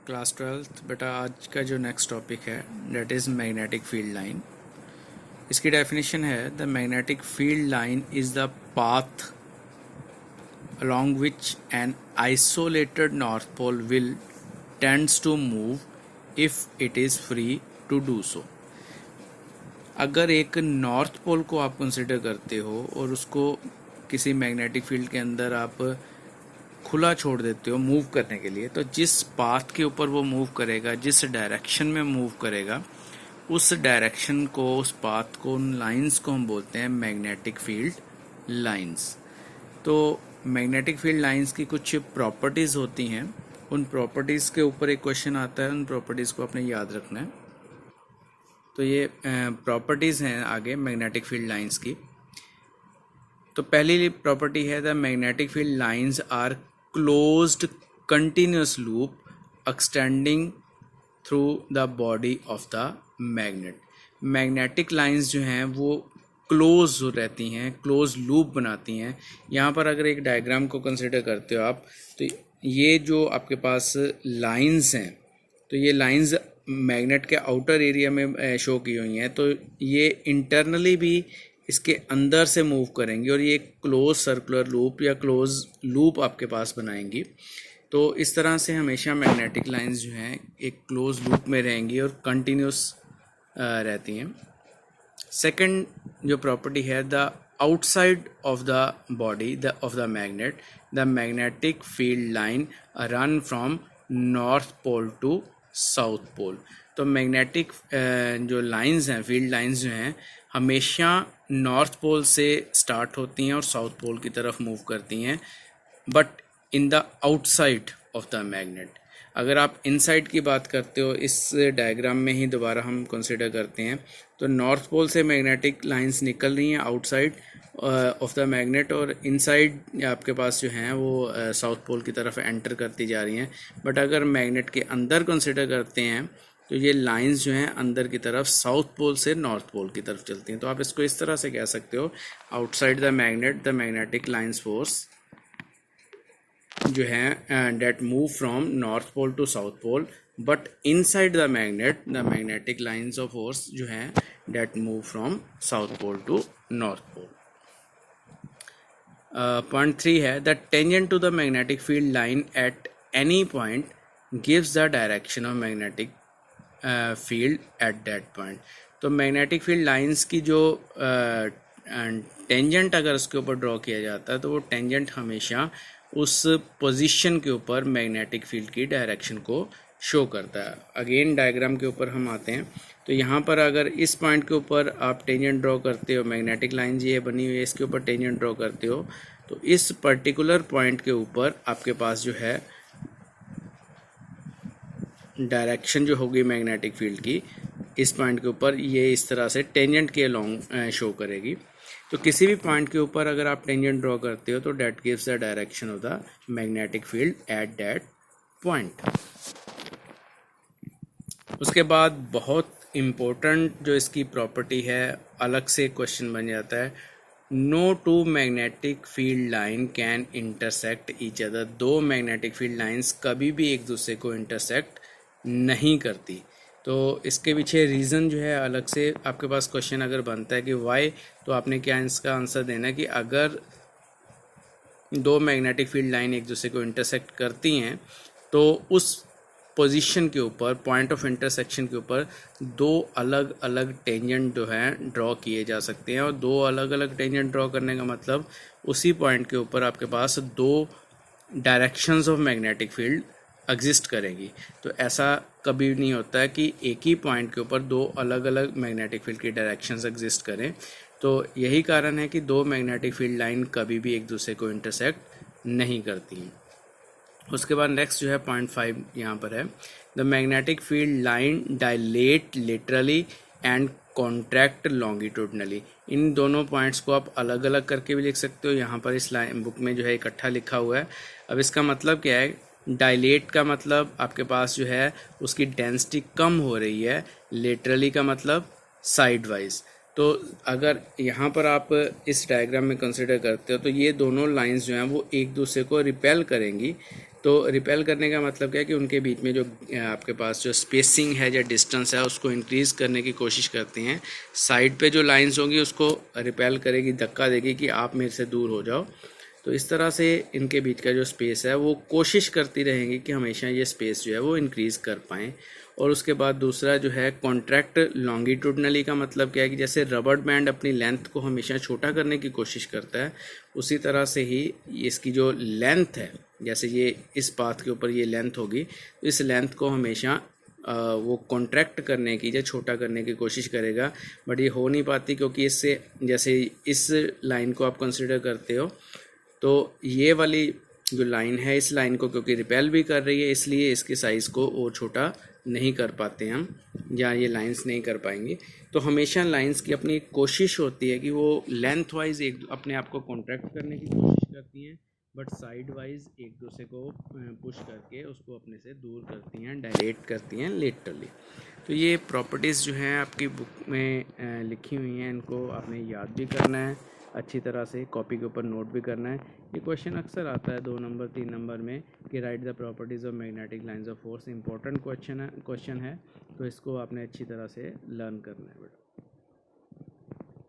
Class 12th बेटा आज का जो नेक्स्ट टॉपिक है that is magnetic field line. इसकी डेफिनेशन है the magnetic field line is the path along which an isolated north pole will tends to move if it is free to do so। अगर एक north pole को आप consider करते हो और उसको किसी मैग्नेटिक फील्ड के अंदर आप खुला छोड़ देते हो मूव करने के लिए, तो जिस पाथ के ऊपर वो मूव करेगा, जिस डायरेक्शन में मूव करेगा, उस डायरेक्शन को, उस पाथ को, उन लाइंस को हम बोलते हैं मैग्नेटिक फील्ड लाइंस। तो मैग्नेटिक फील्ड लाइंस की कुछ प्रॉपर्टीज़ होती हैं, उन प्रॉपर्टीज़ के ऊपर एक क्वेश्चन आता है, उन प्रॉपर्टीज़ को आपने याद रखना है। तो ये प्रॉपर्टीज़ हैं आगे मैग्नेटिक फील्ड लाइंस की। तो पहली प्रॉपर्टी है the magnetic field lines are closed continuous loop extending through the body of the magnet. Magnetic lines जो हैं वो क्लोज रहती हैं, क्लोज लूप बनाती हैं। यहाँ पर अगर एक डायग्राम को कंसिडर करते हो आप, तो ये जो आपके पास लाइंस हैं, तो ये लाइंस मैग्नेट के आउटर एरिया में शो की हुई हैं, तो ये इंटरनली भी इसके अंदर से मूव करेंगी और ये क्लोज सर्कुलर लूप या क्लोज लूप आपके पास बनाएंगी। तो इस तरह से हमेशा मैग्नेटिक लाइंस जो हैं एक क्लोज लूप में रहेंगी और कंटिन्यूस रहती हैं। सेकंड जो प्रॉपर्टी है the outside of the body of the magnet the magnetic field line run from north pole to south pole. तो मैग्नेटिक जो लाइंस हैं, फील्ड लाइंस जो हैं, हमेशा नॉर्थ पोल से स्टार्ट होती हैं और साउथ पोल की तरफ मूव करती हैं, but in the outside of the magnet. अगर आप इनसाइड की बात करते हो, इस डायग्राम में ही दोबारा हम कंसिडर करते हैं, तो नॉर्थ पोल से मैग्नेटिक लाइंस निकल रही हैं आउटसाइड ऑफ द मैग्नेट और इनसाइड आपके पास जो हैं वो साउथ पोल की तरफ एंटर करती जा रही हैं। बट अगर मैग्नेट के अंदर कंसिडर करते हैं तो ये लाइंस जो हैं अंदर की तरफ साउथ पोल से नॉर्थ पोल की तरफ चलती हैं। तो आप इसको इस तरह से कह सकते हो, outside the magnet the magnetic lines force जो है that move from north pole to south pole, but inside the magnetic lines of force जो है that move from south pole to north pole. Point 3 है the tangent to the magnetic field line at any point gives the direction of magnetic field at that point. तो magnetic field lines की जो tangent अगर उसके ऊपर draw किया जाता है, तो वो टेंजेंट हमेशा उस पोजीशन के ऊपर मैग्नेटिक फील्ड की डायरेक्शन को शो करता है। अगेन डायग्राम के ऊपर हम आते हैं, तो यहाँ पर अगर इस पॉइंट के ऊपर आप टेंजेंट ड्रॉ करते हो, मैग्नेटिक लाइन ये बनी हुई है, इसके ऊपर टेंजेंट ड्रॉ करते हो, तो इस पर्टिकुलर पॉइंट के ऊपर आपके पास जो है डायरेक्शन जो होगी मैग्नेटिक फील्ड की, इस पॉइंट के ऊपर ये इस तरह से टेंजेंट के अलोंग शो करेगी। तो किसी भी पॉइंट के ऊपर अगर आप टेंजेंट ड्रॉ करते हो तो that gives the direction of the magnetic field at that point. उसके बाद बहुत इम्पोर्टेंट जो इसकी प्रॉपर्टी है, अलग से क्वेश्चन बन जाता है, no two magnetic field line can intersect each other. दो मैग्नेटिक फील्ड लाइंस कभी भी एक दूसरे को इंटरसेक्ट नहीं करती। तो इसके पीछे रीज़न जो है अलग से आपके पास क्वेश्चन अगर बनता है कि वाई, तो आपने क्या इसका आंसर देना कि अगर दो मैग्नेटिक फील्ड लाइन एक दूसरे को इंटरसेक्ट करती हैं तो उस पोजीशन के ऊपर, पॉइंट ऑफ इंटरसेक्शन के ऊपर दो अलग अलग टेंजेंट जो हैं ड्रॉ किए जा सकते हैं। और दो अलग अलग टेंजेंट ड्रॉ करने का मतलब उसी पॉइंट के ऊपर आपके पास दो directions of magnetic field exist करेगी। तो ऐसा कभी नहीं होता है कि एक ही पॉइंट के ऊपर दो अलग अलग मैग्नेटिक फील्ड की डायरेक्शंस एग्जिस्ट करें। तो यही कारण है कि दो मैग्नेटिक फील्ड लाइन कभी भी एक दूसरे को इंटरसेक्ट नहीं करती हैं। उसके बाद नेक्स्ट जो है पॉइंट 5 यहाँ पर है the magnetic field line dilate laterally and contract longitudinally. इन दोनों पॉइंट्स को आप अलग अलग करके भी लिख सकते हो, यहाँ पर इस लाइन बुक में जो है इकट्ठा लिखा हुआ है। अब इसका मतलब क्या है, डायलेट का मतलब आपके पास जो है उसकी डेंसिटी कम हो रही है, लेटरली का मतलब साइड वाइज। तो अगर यहाँ पर आप इस डायग्राम में कंसिडर करते हो तो ये दोनों लाइंस जो हैं वो एक दूसरे को रिपेल करेंगी। तो रिपेल करने का मतलब क्या है कि उनके बीच में जो आपके पास जो स्पेसिंग है या डिस्टेंस है उसको इंक्रीज़ करने की कोशिश करते हैं। साइड पे जो लाइंस होंगी उसको रिपेल करेगी, धक्का देगी कि आप मेरे से दूर हो जाओ। तो इस तरह से इनके बीच का जो स्पेस है वो कोशिश करती रहेंगी कि हमेशा ये स्पेस जो है वो इंक्रीज़ कर पाएँ। और उसके बाद दूसरा जो है कॉन्ट्रैक्ट लॉन्गिट्यूडनली का मतलब क्या है कि जैसे रबर बैंड अपनी लेंथ को हमेशा छोटा करने की कोशिश करता है, उसी तरह से ही इसकी जो लेंथ है, जैसे ये इस पाथ के ऊपर ये लेंथ होगी, तो इस लेंथ को हमेशा वो कॉन्ट्रैक्ट करने की या छोटा करने की कोशिश करेगा। बट ये हो नहीं पाती क्योंकि इससे, जैसे इस लाइन को आप कंसिडर करते हो तो ये वाली जो लाइन है इस लाइन को क्योंकि रिपेल भी कर रही है, इसलिए इसके साइज़ को और छोटा नहीं कर पाते हम, या ये लाइंस नहीं कर पाएंगे। तो हमेशा लाइंस की अपनी कोशिश होती है कि वो लेंथ वाइज एक अपने आप को कॉन्ट्रैक्ट करने की कोशिश करती हैं, बट साइड वाइज एक दूसरे को पुश करके उसको अपने से दूर करती हैं, डायलेट करती हैं लेटरली। तो ये प्रॉपर्टीज़ जो हैं आपकी बुक में लिखी हुई हैं, इनको आपने याद भी करना है अच्छी तरह से, कॉपी के ऊपर नोट भी करना है। ये क्वेश्चन अक्सर आता है 2 नंबर 3 नंबर में कि right the properties of magnetic lines of force. Important question है, तो इसको आपने अच्छी तरह से लर्न करना है बेटा।